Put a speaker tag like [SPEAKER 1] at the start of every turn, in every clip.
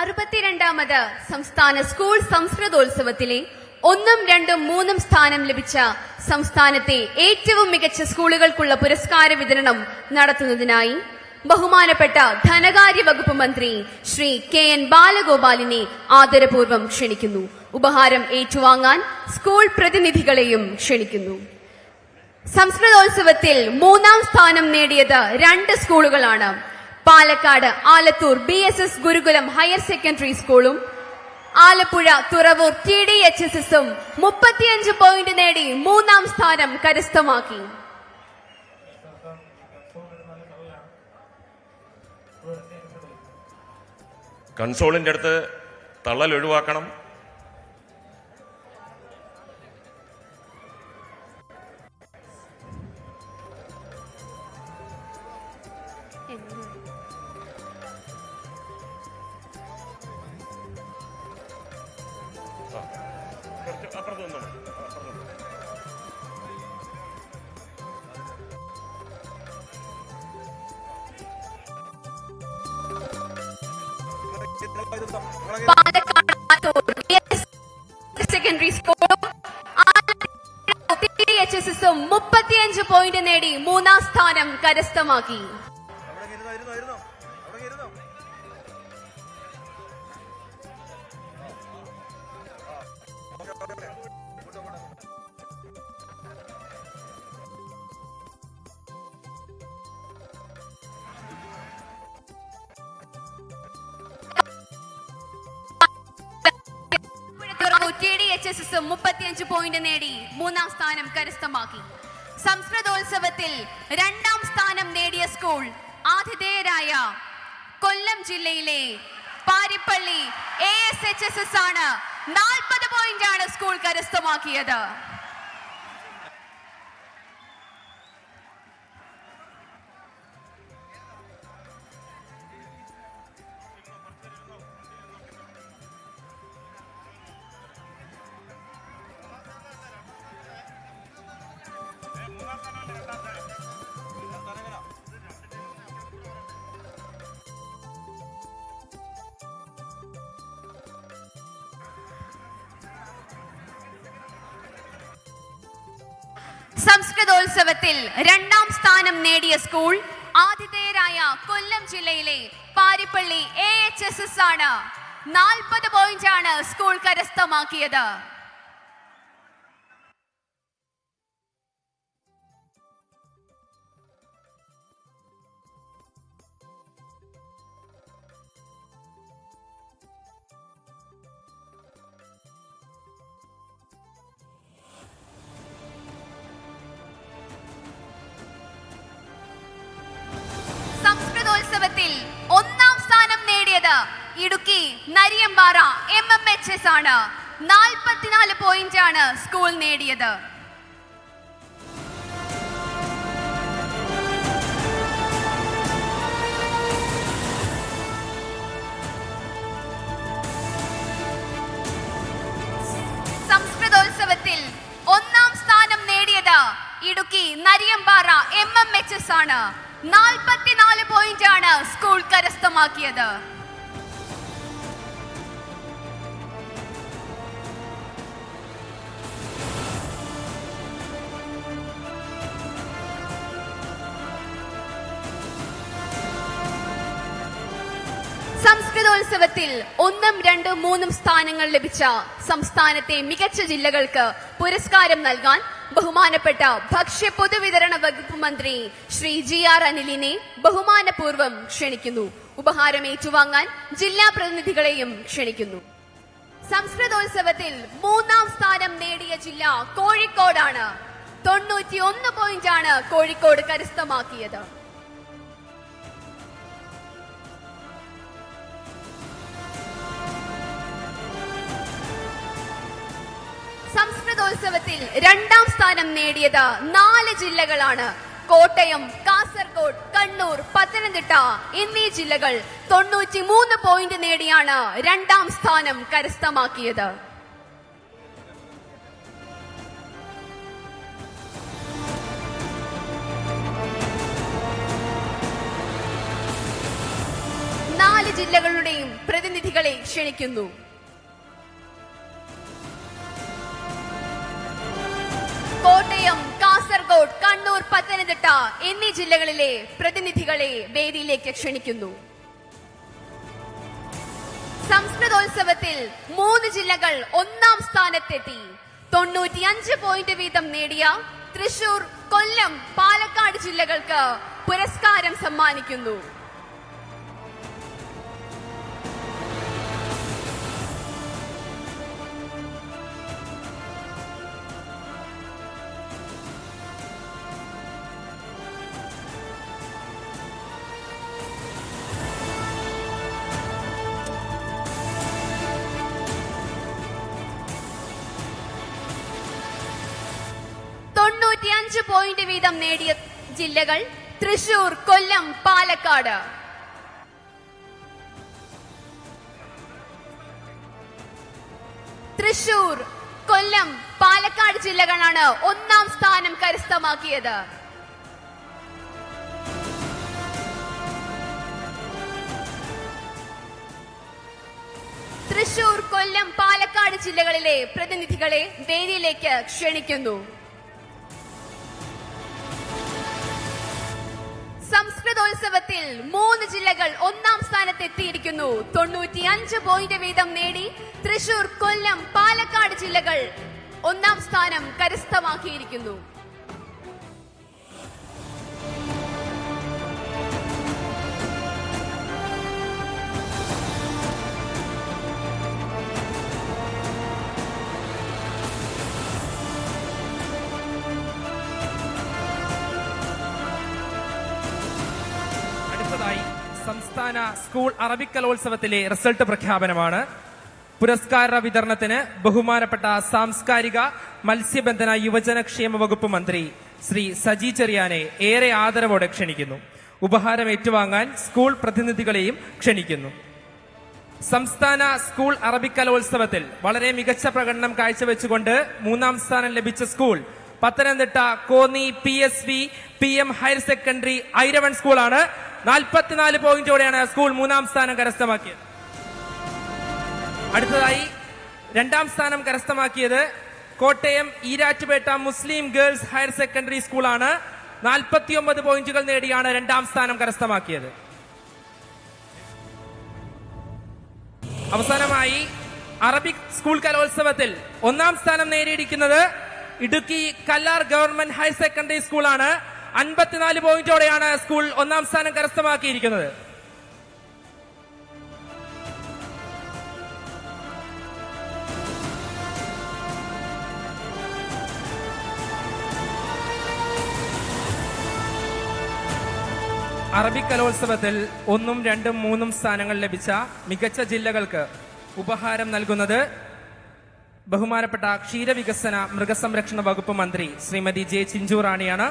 [SPEAKER 1] 62ാമത് സംസ്ഥാന സ്കൂൾ സംസ്കൃതോത്സവത്തിലെ 1, 2, 3 സ്ഥാനം ലഭിച്ച സംസ്ഥാനത്തെ ഏറ്റവും മികച്ച സ്കൂളുകൾക്കുള്ള പുരസ്കാര വിതരണം നടത്തുന്നതിനായി ബഹുമാനപ്പെട്ട ധനകാര്യ വകുപ്പ് മന്ത്രി ശ്രീ KN ബാലഗോപാലിനെ ആദരപൂർവ്വം ക്ഷണിക്കുന്നു. ഉപഹാരം ഏറ്റുവാങ്ങാൻ സ്കൂൾ പ്രതിനിധികളെയും ക്ഷണിക്കുന്നു. സംസ്കൃതോത്സവത്തിൽ 3ാം സ്ഥാനം നേടിയത് 2 സ്കൂളുകളാണ്. Palakkad Alathur BSS Gurukulam higher secondary സ്കൂളും ആലപ്പുഴ തുറവൂർ TDHSSും 35 പോയിന്റ് നേടി 3ാം സ്ഥാനം കരസ്ഥമാക്കി.
[SPEAKER 2] കൺസോളിന്റെ അടുത്ത് തള്ളൽ ഒഴിവാക്കണം.
[SPEAKER 1] പാലക്കാട് സെക്കൻഡറി സ്കൂളും TDHSSും 35 പോയിന്റ് നേടി 3ാം സ്ഥാനം കരസ്ഥമാക്കി. TDHSSും 35 പോയിന്റ് നേടി 3ാം സ്ഥാനം കരസ്ഥമാക്കി. സംസ്കൃതോത്സവത്തിൽ 2ാം സ്ഥാനം നേടിയ സ്കൂൾ ആതിഥേയരായ കൊല്ലം ജില്ലയിലെ പാരിപ്പള്ളി ASHSS ആണ്. 40 പോയിന്റാണ് സ്കൂൾ കരസ്ഥമാക്കിയത്. സംസ്കൃതോത്സവത്തിൽ 2ാം സ്ഥാനം നേടിയ സ്കൂൾ ആതിഥേയരായ കൊല്ലം ജില്ലയിലെ പാരിപ്പള്ളി AHSS ആണ്. 40 പോയിന്റാണ് സ്കൂൾ കരസ്ഥമാക്കിയത്. സംസ്കൃതോത്സവത്തിൽ 1ാം സ്ഥാനം നേടിയത് ഇടുക്കി നരിയമ്പാറ MMHS ആണ്. 44 പോയിന്റാണ് സ്കൂൾ നേടിയത്. സംസ്കൃതോത്സവത്തിൽ 1ാം സ്ഥാനം നേടിയത് ഇടുക്കി നരിയമ്പാറ MMHS ആണ്. 44 പോയിന്റാണ് സ്കൂൾ കരസ്ഥമാക്കിയത്. സംസ്കൃതോത്സവത്തിൽ 1, 2, 3 സ്ഥാനങ്ങൾ ലഭിച്ച സംസ്ഥാനത്തെ മികച്ച ജില്ലകൾക്ക് പുരസ്കാരം നൽകാൻ ബഹുമാനപ്പെട്ട ഭക്ഷ്യ പൊതുവിതരണ വകുപ്പ് മന്ത്രി ശ്രീ GR അനിലിനെ ബഹുമാനപൂർവ്വം ക്ഷണിക്കുന്നു. ഉപഹാരം ഏറ്റുവാങ്ങാൻ ജില്ലാ പ്രതിനിധികളെയും ക്ഷണിക്കുന്നു. സംസ്കൃതോത്സവത്തിൽ 3ാം സ്ഥാനം നേടിയ ജില്ല കോഴിക്കോടാണ്. 91 പോയിന്റാണ് കോഴിക്കോട് കരസ്ഥമാക്കിയത്. സംസ്കൃതോത്സവത്തിൽ 2ാം സ്ഥാനം നേടിയത് 4 ജില്ലകളാണ്. കോട്ടയം, കാസർഗോഡ്, കണ്ണൂർ, പത്തനംതിട്ട എന്നീ ജില്ലകൾ 93 പോയിന്റ് നേടിയാണ് 2ാം സ്ഥാനം കരസ്ഥമാക്കിയത്. ജില്ലകളുടെയും പ്രതിനിധികളെ ക്ഷണിക്കുന്നു. കോട്ടയം, കാസർഗോഡ്, കണ്ണൂർ, പത്തനംതിട്ട എന്നീ ജില്ലകളിലെ പ്രതിനിധികളെ വേദിയിലേക്ക് ക്ഷണിക്കുന്നു. സംസ്കൃതോത്സവത്തിൽ 3 ജില്ലകൾ 1ാം സ്ഥാനത്തെത്തി. 95 പോയിന്റ് വീതം നേടിയ തൃശൂർ, കൊല്ലം, പാലക്കാട് ജില്ലകൾക്ക് പുരസ്കാരം സമ്മാനിക്കുന്നു. പോയിന്റ് വീതം നേടിയ ജില്ലകൾ തൃശൂർ, കൊല്ലം, പാലക്കാട്. തൃശൂർ, കൊല്ലം, പാലക്കാട് ജില്ലകളാണ് 1ാം സ്ഥാനം കരസ്ഥമാക്കിയത്. തൃശൂർ, കൊല്ലം, പാലക്കാട് ജില്ലകളിലെ പ്രതിനിധികളെ വേദിയിലേക്ക് ക്ഷണിക്കുന്നു. സംസ്കൃതോത്സവത്തിൽ 3 ജില്ലകൾ 1ാം സ്ഥാനത്തെത്തിയിരിക്കുന്നു. 95 പോയിന്റ് വീതം നേടി തൃശൂർ, കൊല്ലം, പാലക്കാട് ജില്ലകൾ 1ാം സ്ഥാനം കരസ്ഥമാക്കിയിരിക്കുന്നു.
[SPEAKER 3] സംസ്ഥാന സ്കൂൾ അറബിക് കലോത്സവത്തിലെ റിസൾട്ട് പ്രഖ്യാപനമാണ്. പുരസ്കാര വിതരണത്തിന് ബഹുമാനപ്പെട്ട സാംസ്കാരിക, മത്സ്യബന്ധന, യുവജനക്ഷേമ വകുപ്പ് മന്ത്രി ശ്രീ സജി ചെറിയാനെ ഏറെ ആദരവോടെ ക്ഷണിക്കുന്നു. ഉപഹാരം ഏറ്റുവാങ്ങാൻ സ്കൂൾ പ്രതിനിധികളെയും ക്ഷണിക്കുന്നു. സംസ്ഥാന സ്കൂൾ അറബിക് കലോത്സവത്തിൽ വളരെ മികച്ച പ്രകടനം കാഴ്ചവെച്ചുകൊണ്ട് 3ാം സ്ഥാനം ലഭിച്ച school Pathanamthitta Konni PSV PM higher secondary Iravon സ്കൂളാണ്. 44 പോയിന്റോടെയാണ് സ്കൂൾ 3ാം സ്ഥാനം കരസ്ഥമാക്കിയത്. അടുത്തതായി 2ാം സ്ഥാനം കരസ്ഥമാക്കിയത് കോട്ടയം ഈരാറ്റുപേട്ട മുസ്ലിം ഗേൾസ് ഹയർ സെക്കൻഡറി സ്കൂളാണ്. 49 പോയിന്റുകൾ നേടിയാണ് 2ാം സ്ഥാനം കരസ്ഥമാക്കിയത്. അവസാനമായി അറബിക് സ്കൂൾ കലോത്സവത്തിൽ 1ാം സ്ഥാനം നേടിയിരിക്കുന്നത് Idukki Kallar government higher secondary സ്കൂളാണ്. 54 പോയിന്റോടെയാണ് സ്കൂൾ 1ാം സ്ഥാനം കരസ്ഥമാക്കിയിരിക്കുന്നത്. അറബിക് കലോത്സവത്തിൽ 1ഉം 2ഉം 3ഉം സ്ഥാനങ്ങൾ ലഭിച്ച മികച്ച ജില്ലകൾക്ക് ഉപഹാരം നൽകുന്നത് ബഹുമാനപ്പെട്ട ക്ഷീരവികസന മൃഗസംരക്ഷണ വകുപ്പ് മന്ത്രി ശ്രീമതി ജെ ചിഞ്ചുറാണിയാണ്.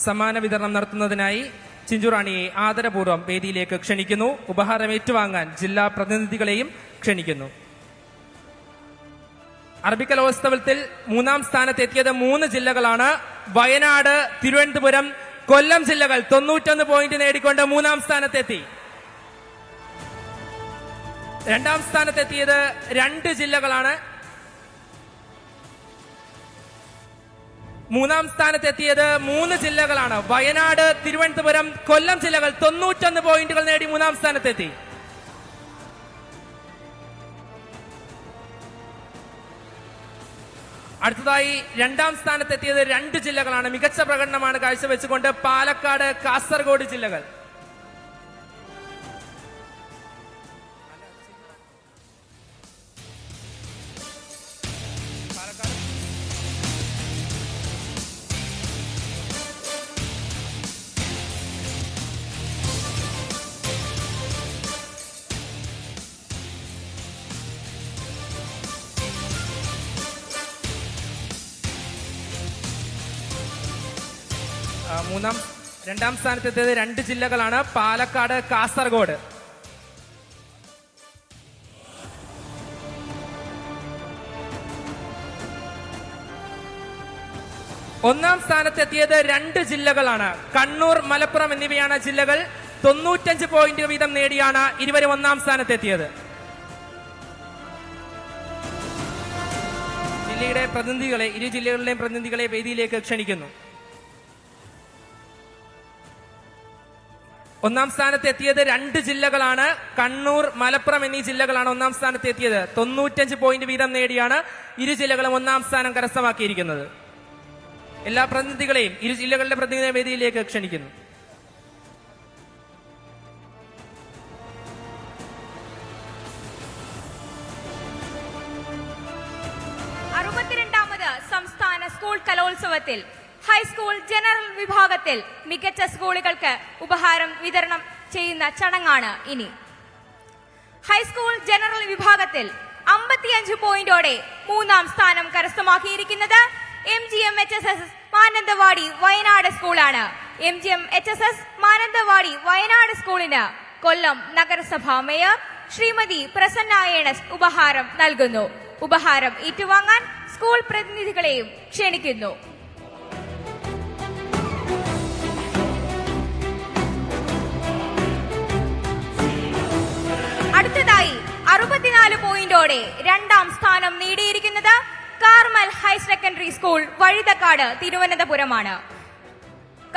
[SPEAKER 3] സമ്മാന വിതരണം നടത്തുന്നതിനായി ചിഞ്ചുറാണിയെ ആദരപൂർവ്വം വേദിയിലേക്ക് ക്ഷണിക്കുന്നു. ഉപഹാരം ഏറ്റുവാങ്ങാൻ ജില്ലാ പ്രതിനിധികളെയും ക്ഷണിക്കുന്നു. അറബിക് കലോത്സവത്തിൽ 3ാം സ്ഥാനത്തെത്തിയത് 3 ജില്ലകളാണ്. വയനാട്, തിരുവനന്തപുരം, കൊല്ലം ജില്ലകൾ 91 പോയിന്റ് നേടിക്കൊണ്ട് 3ാം സ്ഥാനത്തെത്തി. 2ാം സ്ഥാനത്തെത്തിയത് 2 ജില്ലകളാണ്. 3ാം സ്ഥാനത്തെത്തിയത് 3 ജില്ലകളാണ്. വയനാട്, തിരുവനന്തപുരം, കൊല്ലം ജില്ലകൾ 91 പോയിന്റുകൾ നേടി 3ാം സ്ഥാനത്തെത്തി. അടുത്തതായി 2ാം സ്ഥാനത്തെത്തിയത് 2 ജില്ലകളാണ്. മികച്ച പ്രകടനമാണ് കാഴ്ചവെച്ചുകൊണ്ട് പാലക്കാട്, കാസർഗോഡ് ജില്ലകൾ. രണ്ടാം സ്ഥാനത്തെത്തിയത് 2 ജില്ലകളാണ്. പാലക്കാട്, കാസർഗോഡ്. ഒന്നാം സ്ഥാനത്തെത്തിയത് 2 ജില്ലകളാണ്. കണ്ണൂർ, മലപ്പുറം എന്നിവയാണ് ജില്ലകൾ. 95 പോയിന്റ് വീതം നേടിയാണ് ഇരുവരും 1ാം സ്ഥാനത്തെത്തിയത്. ഇരു ജില്ലകളിലെയും പ്രതിനിധികളെ വേദിയിലേക്ക് ക്ഷണിക്കുന്നു. ഒന്നാം സ്ഥാനത്ത് എത്തിയത് 2 ജില്ലകളാണ്. കണ്ണൂർ, മലപ്പുറം എന്നീ ജില്ലകളാണ് ഒന്നാം സ്ഥാനത്ത് എത്തിയത്. 95 പോയിന്റ് വീതം നേടിയാണ് ഇരു ജില്ലകളും ഒന്നാം സ്ഥാനം കരസ്ഥമാക്കിയിരിക്കുന്നത്. എല്ലാ പ്രതിനിധികളെയും ഇരു ജില്ലകളുടെ പ്രതിനിധി വേദിയിലേക്ക് ക്ഷണിക്കുന്നു.
[SPEAKER 1] സംസ്ഥാന സ്കൂൾ കലോത്സവത്തിൽ ഹൈസ്കൂൾ ജനറൽ വിഭാഗത്തിൽ മികച്ച സ്കൂളുകൾക്ക് ഉപഹാരം വിതരണം ചെയ്യുന്ന ചടങ്ങാണ് ഇനി. ഹൈസ്കൂൾ ജനറൽ വിഭാഗത്തിൽ 55 പോയിന്റോടെ 3-ാം സ്ഥാനം കരസ്ഥമാക്കിയിരിക്കുന്നത് MGMHSS മാനന്തവാടി വയനാട് സ്കൂളാണ്. MGMHSS മാനന്തവാടി വയനാട് സ്കൂളിന് കൊല്ലം നഗരസഭാ മേയർ ശ്രീമതി പ്രസന്ന ANS ഉപഹാരം നൽകുന്നു. ഉപഹാരം ഏറ്റുവാങ്ങാൻ സ്കൂൾ പ്രതിനിധികളെയും ക്ഷണിക്കുന്നു. അടുത്തതായി 64 പോയിന്റോടെ 2-ാം സ്ഥാനം നേടിയിരിക്കുന്നത് Carmel higher secondary school Vazhuthacaud തിരുവനന്തപുരമാണ്.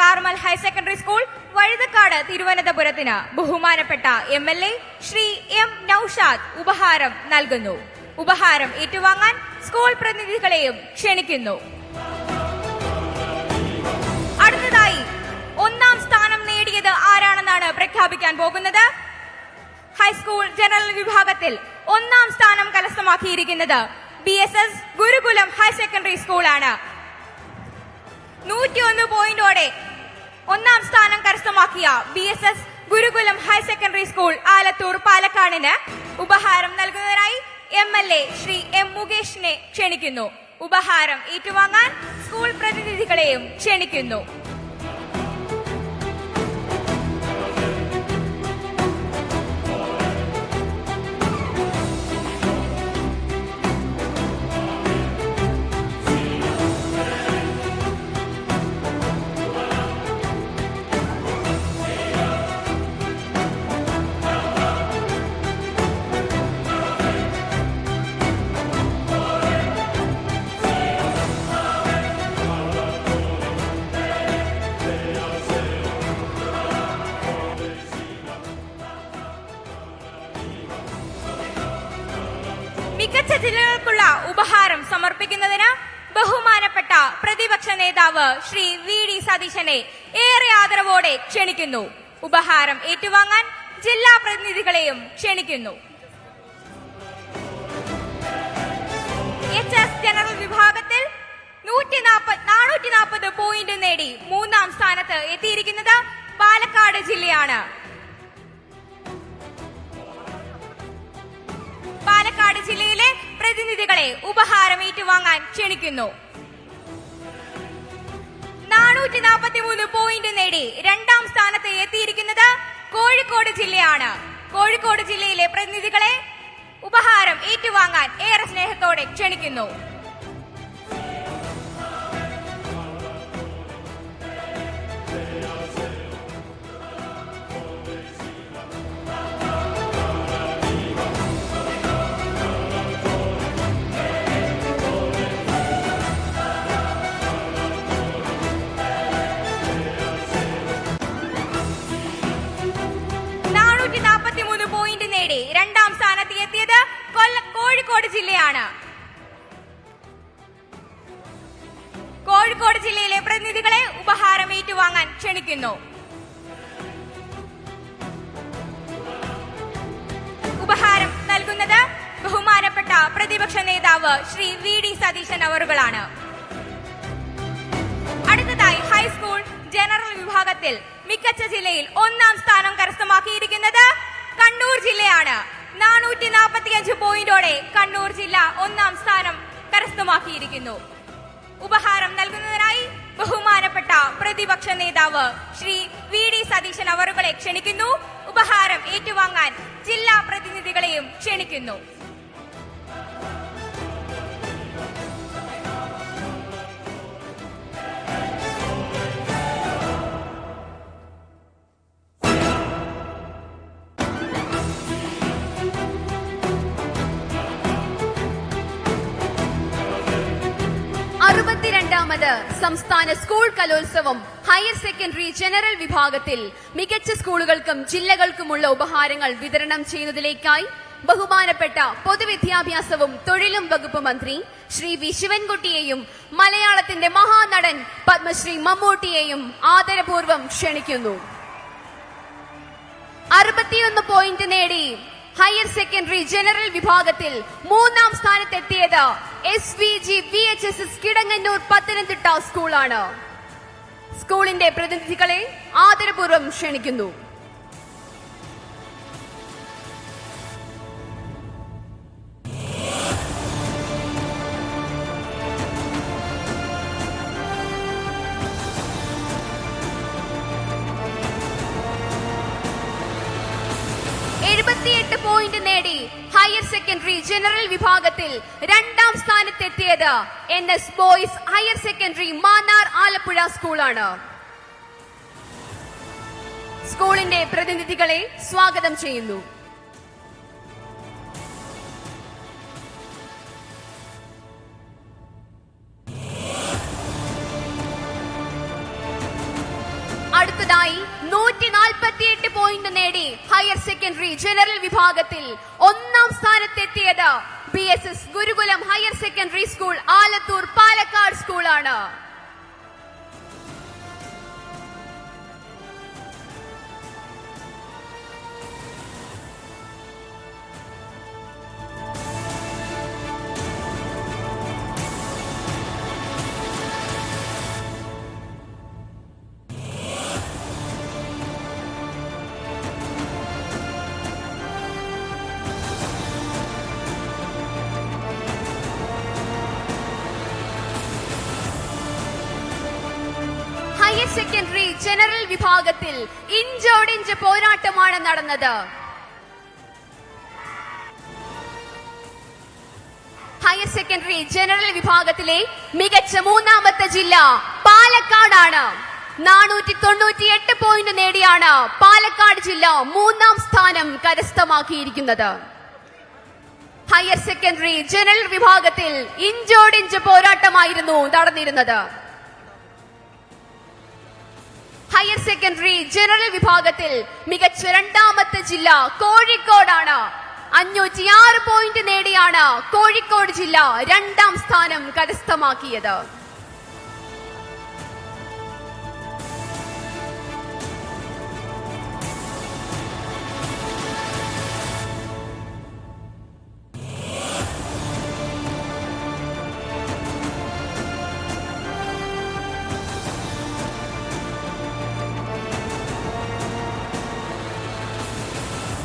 [SPEAKER 1] Carmel higher secondary school Vazhuthacaud തിരുവനന്തപുരത്തിന് ബഹുമാനപ്പെട്ട MLA ശ്രീ M നൌഷാദ് ഉപഹാരം നൽകുന്നു. ഉപഹാരം ഏറ്റുവാങ്ങാൻ സ്കൂൾ പ്രതിനിധികളെയും ക്ഷണിക്കുന്നു. അടുത്തതായി 1-ാം സ്ഥാനം നേടിയത് ആരാണെന്നാണ് പ്രഖ്യാപിക്കാൻ പോകുന്നത്. ഹൈസ്കൂൾ ജനറൽ വിഭാഗത്തിൽ 1-ാം സ്ഥാനം കരസ്ഥമാക്കിയിരിക്കുന്നത് BSS ഗുരുകുലം ഹയർ സെക്കൻഡറി സ്കൂളാണ്. 101 പോയിന്റോടെ 1-ാം സ്ഥാനം കരസ്ഥമാക്കിയ BSS Gurukulam higher secondary school Alathur പാലക്കാടിന് ഉപഹാരം നൽകുന്നതിനായി MLA ശ്രീ M മുകേഷിനെ ക്ഷണിക്കുന്നു. ഉപഹാരം ഏറ്റുവാങ്ങാൻ സ്കൂൾ പ്രതിനിധികളെയും ക്ഷണിക്കുന്നു. മികച്ച ജില്ലകൾക്കുള്ള ഉപഹാരം സമർപ്പിക്കുന്നതിന് ബഹുമാനപ്പെട്ട പ്രതിപക്ഷ നേതാവ് ശ്രീ VD സതീശനെ ഏറെ ആദരവോടെ ക്ഷണിക്കുന്നു. ഉപഹാരം ഏറ്റുവാങ്ങാൻ ജില്ലാ പ്രതിനിധികളെയും ക്ഷണിക്കുന്നു. HS ജനറൽ വിഭാഗത്തിൽ 440 പോയിന്റ് നേടി 3-ാം സ്ഥാനത്ത് എത്തിയിരിക്കുന്നത് പാലക്കാട് ജില്ലയാണ്. പാലക്കാട് ജില്ലയിലെ പ്രതിനിധികളെ ഉപഹാരം ഏറ്റുവാങ്ങാൻ ക്ഷണിക്കുന്നു. 443 പോയിന്റ് നേടി 2-ാം സ്ഥാനത്ത് എത്തിയിരിക്കുന്നത് കോഴിക്കോട് ജില്ലയാണ്. കോഴിക്കോട് ജില്ലയിലെ പ്രതിനിധികളെ ഉപഹാരം ഏറ്റുവാങ്ങാൻ ഏറെ സ്നേഹത്തോടെ ക്ഷണിക്കുന്നു. പോയിന്റ് നേടി 2-ാം സ്ഥാനത്ത് എത്തിയത് കോഴിക്കോട് ജില്ലയാണ്. കോഴിക്കോട് ജില്ലയിലെ പ്രതിനിധികളെ ഉപഹാരം ഏറ്റുവാങ്ങാൻ ക്ഷണിക്കുന്നു. ഉപഹാരം നൽകുന്നത് ബഹുമാനപ്പെട്ട പ്രതിപക്ഷ നേതാവ് ശ്രീ VD സതീശൻ അവറുകളാണ്. അടുത്തതായി ഹൈസ്കൂൾ ജനറൽ വിഭാഗത്തിൽ മികച്ച ജില്ലയിൽ 1-ാം സ്ഥാനം കരസ്ഥമാക്കിയിരിക്കുന്നത് കണ്ണൂർ ജില്ലയാണ്. 445 പോയിന്റോടെ കണ്ണൂർ ജില്ല 1-ാം സ്ഥാനം കരസ്ഥമാക്കിയിരിക്കുന്നു. ഉപഹാരം നൽകുന്നതിനായി ബഹുമാനപ്പെട്ട പ്രതിപക്ഷ നേതാവ് ശ്രീ VD സതീശൻ അവറുകളെ ക്ഷണിക്കുന്നു. ഉപഹാരം ഏറ്റുവാങ്ങാൻ ജില്ലാ പ്രതിനിധികളെയും ക്ഷണിക്കുന്നു. 62ാമത് സംസ്ഥാന സ്കൂൾ കലോത്സവം ഹയർ സെക്കൻഡറി ജനറൽ വിഭാഗത്തിൽ മികച്ച സ്കൂളുകൾക്കും ജില്ലകൾക്കുമുള്ള ഉപഹാരങ്ങൾ വിതരണം ചെയ്യുന്നതിലേക്കായി ബഹുമാനപ്പെട്ട പൊതുവിദ്യാഭ്യാസവും തൊഴിലും വകുപ്പ് മന്ത്രി ശ്രീ വി ശിവൻകുട്ടിയെയും മലയാളത്തിന്റെ മഹാനടൻ പത്മശ്രീ മമ്മൂട്ടിയെയും ആദരപൂർവ്വം ക്ഷണിക്കുന്നു. 61 പോയിന്റ് നേടി ഹയർ സെക്കൻഡറി ജനറൽ വിഭാഗത്തിൽ 3ാം സ്ഥാനത്തെത്തിയത് SVG VHSS കിടങ്ങന്നൂർ പത്തനംതിട്ട സ്കൂളാണ്. സ്കൂളിന്റെ പ്രതിനിധികളെ ആദരപൂർവ്വം ക്ഷണിക്കുന്നു. പോയിന്റ് നേടി ഹയർ സെക്കൻഡറി ജനറൽ വിഭാഗത്തിൽ 2ാം സ്ഥാനത്തെത്തിയത് NS boys higher secondary Mannar Alappuzha സ്കൂളാണ്. സ്കൂളിന്റെ പ്രതിനിധികളെ സ്വാഗതം ചെയ്യുന്നു. അടുത്തതായി 148 പോയിന്റ് നേടി ഹയർ സെക്കൻഡറി ജനറൽ വിഭാഗത്തിൽ 1ാം സ്ഥാനത്തെത്തിയത് BSS Gurukulam higher secondary school Alathur Palakkad സ്കൂളാണ്. ഹയർ സെക്കൻഡറി ജനറൽ വിഭാഗത്തിൽ ഇഞ്ചോടിഞ്ച് പോരാട്ടമാണ് നടന്നത്. ഹയർ സെക്കൻഡറി ജനറൽ വിഭാഗത്തിലെ മികച്ച 3ാമത്തെ ജില്ല പാലക്കാടാണ്. 498 പോയിന്റ് നേടിയാണ് പാലക്കാട് ജില്ല 3ാം സ്ഥാനം കരസ്ഥമാക്കിയിരിക്കുന്നത്. ഹയർ സെക്കൻഡറി ജനറൽ വിഭാഗത്തിൽ ഇഞ്ചോടിഞ്ച് പോരാട്ടമായിരുന്നു നടന്നിരുന്നത്. ഹയർ സെക്കൻഡറി ജനറൽ വിഭാഗത്തിൽ മികച്ച 2ാമത്തെ ജില്ല കോഴിക്കോടാണ്. 506 പോയിന്റ് നേടിയാണ് കോഴിക്കോട് ജില്ല 2ാം സ്ഥാനം കരസ്ഥമാക്കിയത്.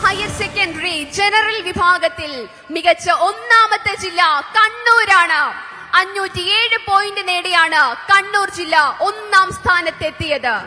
[SPEAKER 1] ഹയർ സെക്കൻഡറി ജനറൽ വിഭാഗത്തിൽ മികച്ച 1ാമത്തെ ജില്ല കണ്ണൂരാണ്. 507 പോയിന്റ് നേടിയാണ് കണ്ണൂർ ജില്ല 1ാം സ്ഥാനത്തെത്തിയത്.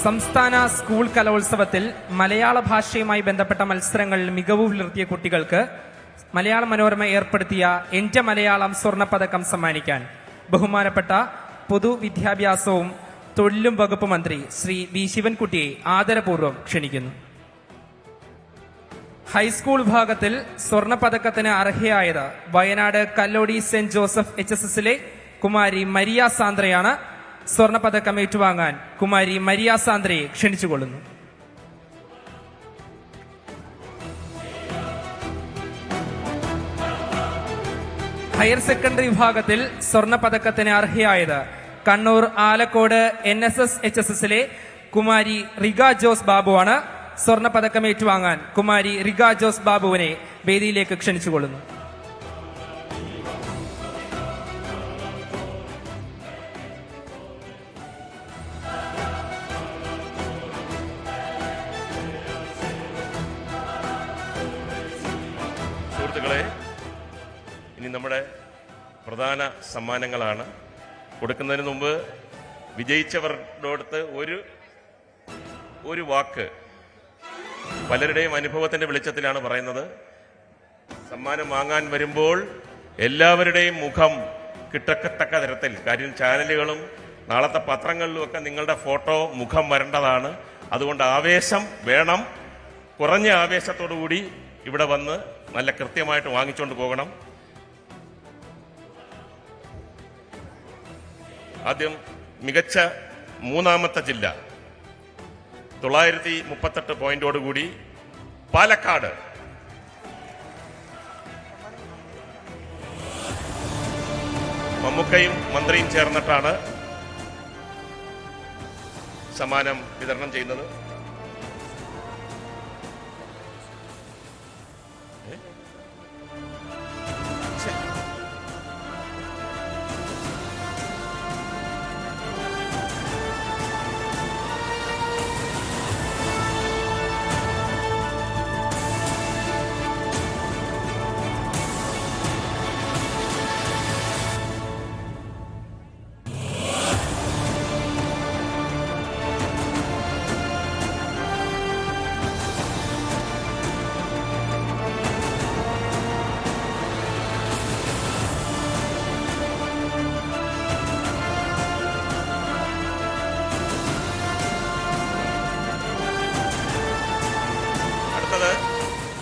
[SPEAKER 3] സംസ്ഥാന സ്കൂൾ കലോത്സവത്തിൽ മലയാള ഭാഷയുമായി ബന്ധപ്പെട്ട മത്സരങ്ങളിൽ മികവ് പുലർത്തിയ കുട്ടികൾക്ക് മലയാള മനോരമ ഏർപ്പെടുത്തിയ എന്റെ മലയാളം സ്വർണ്ണപ്പതക്കം സമ്മാനിക്കാൻ ബഹുമാനപ്പെട്ട പൊതുവിദ്യാഭ്യാസവും തൊഴിലും വകുപ്പ് മന്ത്രി ശ്രീ വി ശിവൻകുട്ടിയെ ആദരപൂർവ്വം ക്ഷണിക്കുന്നു. ഹൈസ്കൂൾ വിഭാഗത്തിൽ സ്വർണ്ണപ്പതക്കത്തിന് അർഹയായത് വയനാട് കല്ലോടി സെന്റ് ജോസഫ് HSSലെ കുമാരി മരിയ സാന്ദ്രയാണ്. സ്വർണ്ണപ്പതക്കം ഏറ്റുവാങ്ങാൻ കുമാരി മരിയ സാന്ദ്രയെ ക്ഷണിച്ചുകൊള്ളുന്നു. ഹയർ സെക്കൻഡറി വിഭാഗത്തിൽ സ്വർണ്ണപ്പതക്കത്തിന് അർഹയായത് കണ്ണൂർ ആലക്കോട് NSS HSSലെ കുമാരി റിഗ ജോസ് ബാബുവാണ്. സ്വർണ്ണപ്പതക്കം ഏറ്റുവാങ്ങാൻ കുമാരി റിഗ ജോസ് ബാബുവിനെ വേദിയിലേക്ക് ക്ഷണിച്ചുകൊള്ളുന്നു.
[SPEAKER 2] സുഹൃത്തുക്കളെ, ഇനി നമ്മുടെ പ്രധാന സമ്മാനങ്ങളാണ്. കൊടുക്കുന്നതിന് മുമ്പ് വിജയിച്ചവരോടടുത്ത് ഒരു വാക്ക് പലരുടെയും അനുഭവത്തിന്റെ വെളിച്ചത്തിലാണ് പറയുന്നത്. സമ്മാനം വാങ്ങാൻ വരുമ്പോൾ എല്ലാവരുടെയും മുഖം കിട്ടക്കത്തക്ക തരത്തിൽ, കാര്യം ചാനലുകളും നാളത്തെ പത്രങ്ങളിലും ഒക്കെ നിങ്ങളുടെ ഫോട്ടോ മുഖം വരേണ്ടതാണ്. അതുകൊണ്ട് ആവേശം വേണം. കുറഞ്ഞ ആവേശത്തോടു കൂടി ഇവിടെ വന്ന് നല്ല കൃത്യമായിട്ട് വാങ്ങിച്ചുകൊണ്ട് പോകണം. ആദ്യം മികച്ച മൂന്നാമത്തെ ജില്ല 938 പോയിന്റോടുകൂടി പാലക്കാട്. മമ്മൂക്കയും മന്ത്രിയും ചേർന്നിട്ടാണ് സമ്മാനം വിതരണം ചെയ്യുന്നത്.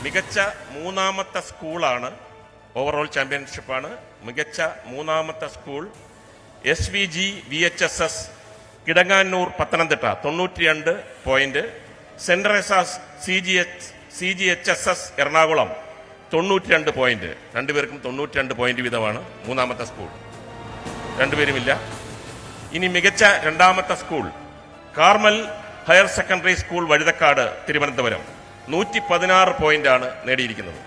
[SPEAKER 2] മികച്ച മൂന്നാമത്തെ സ്കൂളാണ്. ഓവറോൾ ചാമ്പ്യൻഷിപ്പാണ്. മികച്ച മൂന്നാമത്തെ school SVG VHSS Kidanganoor Pathanamthitta 92 point. Saint Teresa's CGHSS Ernakulam 92 point. രണ്ടുപേർക്കും 92 പോയിന്റ് വീതമാണ്. മൂന്നാമത്തെ സ്കൂൾ രണ്ടുപേരുമില്ല. ഇനി മികച്ച രണ്ടാമത്തെ school Carmel higher secondary school Vazhuthacaud Thiruvananthapuram 116 പോയിന്റാണ് നേടിയിരിക്കുന്നത്.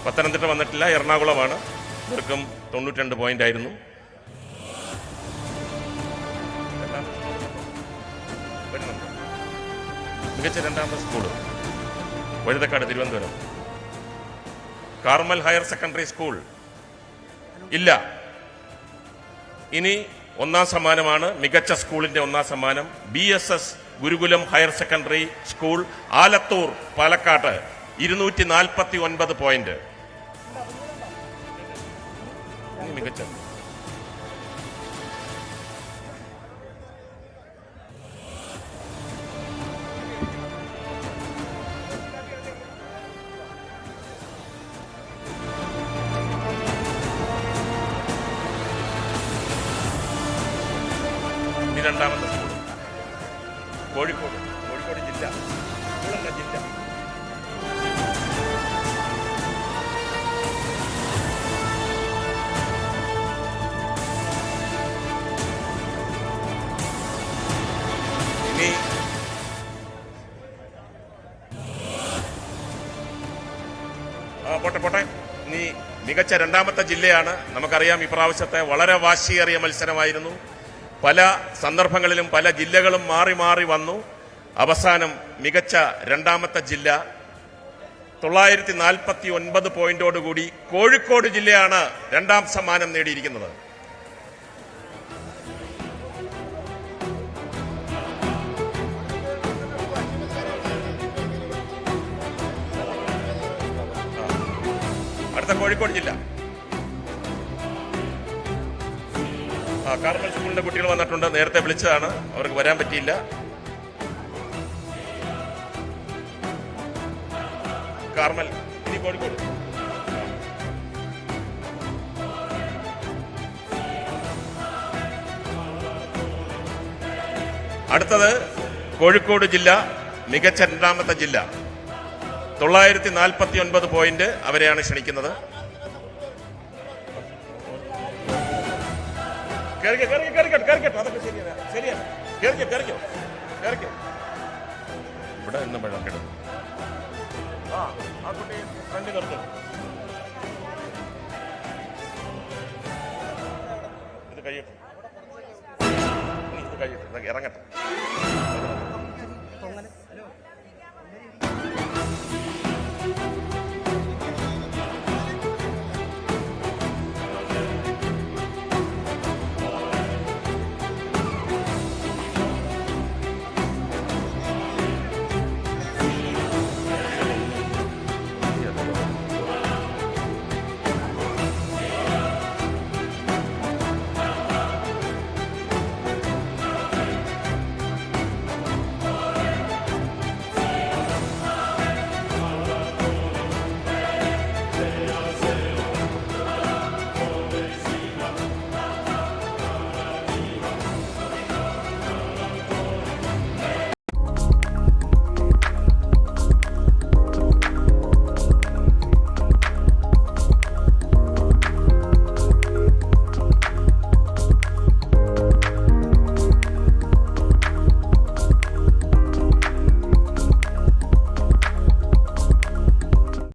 [SPEAKER 2] പത്തനംതിട്ട വന്നിട്ടില്ല, എറണാകുളമാണ്. ഇവർക്കും 92 പോയിന്റ് ആയിരുന്നു. മികച്ച രണ്ടാമത്തെ school Vazhuthacaud Thiruvananthapuram Carmel higher secondary school ഇല്ല. ഇനി ഒന്നാം സമ്മാനമാണ്. മികച്ച സ്കൂളിന്റെ ഒന്നാം സമ്മാനം BSS Gurukulam higher secondary school Alathur Palakkad 249 point. മികച്ച രണ്ടാമത്തെ സ്കൂൾ കോഴിക്കോട് ജില്ല ജില്ല ഇനി പോട്ടെ ഇനി മികച്ച രണ്ടാമത്തെ ജില്ലയാണ്. നമുക്കറിയാം ഇപ്രാവശ്യത്തെ വളരെ വാശിയേറിയ മത്സരമായിരുന്നു. പല സന്ദർഭങ്ങളിലും പല ജില്ലകളും മാറി മാറി വന്നു. അവസാനം മികച്ച രണ്ടാമത്തെ ജില്ല 949 പോയിന്റോടുകൂടി കോഴിക്കോട് ജില്ലയാണ് രണ്ടാം സമ്മാനം നേടിയിരിക്കുന്നത്. അടുത്ത കോഴിക്കോട് ജില്ല. കാർമൽ സ്കൂളിന്റെ കുട്ടികൾ വന്നിട്ടുണ്ട്. നേരത്തെ വിളിച്ചതാണ്, അവർക്ക് വരാൻ പറ്റിയില്ല. കാർമൽ. ഇനി കോഴിക്കോട്. അടുത്തത് കോഴിക്കോട് ജില്ല മികച്ച രണ്ടാമത്തെ ജില്ല 949 പോയിന്റ്. അവരെയാണ് ക്ഷണിക്കുന്നത്. അതൊക്കെ ശരിയാണ്. ഇവിടെ ഇന്നും വെള്ളം കിടന്നു. ആ കുട്ടി ഫ്രണ്ട് നിർത്തും. ഇത് കഴിയട്ടെ. ഇത് ഇറങ്ങട്ടെ.